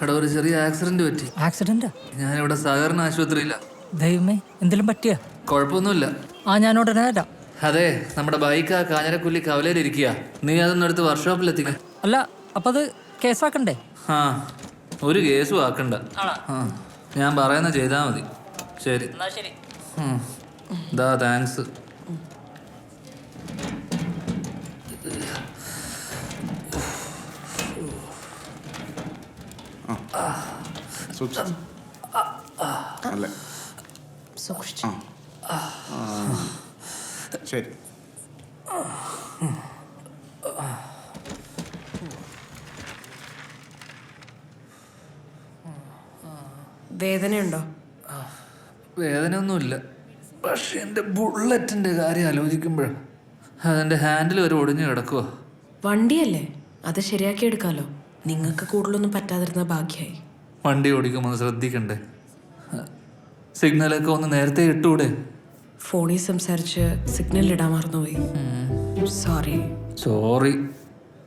എടാ ഒരു ചെറിയ ആക്സിഡന്റ് പറ്റി. ആക്സിഡന്റാ? ഞാനിവിടെ സഹകരണ ആശുപത്രിയില്ല. ദൈവമേ, എന്തെങ്കിലും പറ്റിയ? കുഴപ്പമൊന്നുമില്ല. ഞാൻ ഉടനെ വരാം. അതെ, നമ്മുടെ ബൈക്ക് ആ കാഞ്ഞിരക്കുല്ലി കവലയിലിരിക്കുക. നീ അതൊന്നും എടുത്ത് വർക്ക്ഷോപ്പിലെത്തിക്ക. അല്ല, അപ്പൊ അത് കേസാക്കണ്ടേ? ആ, ഒരു കേസും ആക്കണ്ട. ആ, ഞാൻ പറയുന്ന ചെയ്താ മതി. ശരി. താങ്ക്സ്. സൂക്ഷിച്ചു. ശരി. വേദനയുണ്ടോ? വേദനയൊന്നുമില്ല. പക്ഷെ എൻ്റെ ബുള്ളറ്റിൻ്റെ കാര്യം ആലോചിക്കുമ്പോഴാണ് അതിൻ്റെ ഹാൻഡിൽ വരെ ഒടിഞ്ഞു കിടക്കുക. വണ്ടിയല്ലേ, അത് ശരിയാക്കി എടുക്കാലോ. നിങ്ങൾക്ക് കൂടുതലൊന്നും പറ്റാതിരുന്ന ഭാഗ്യമായി. വണ്ടി ഓടിക്കുമ്പോൾ ശ്രദ്ധിക്കണ്ടേ? സിഗ്നലൊക്കെ ഒന്ന് നേരത്തെ ഇട്ടൂടെ? ഫോണിൽ സംസാരിച്ച് സിഗ്നൽ ഇടാൻ മറന്നുപോയി. സോറി.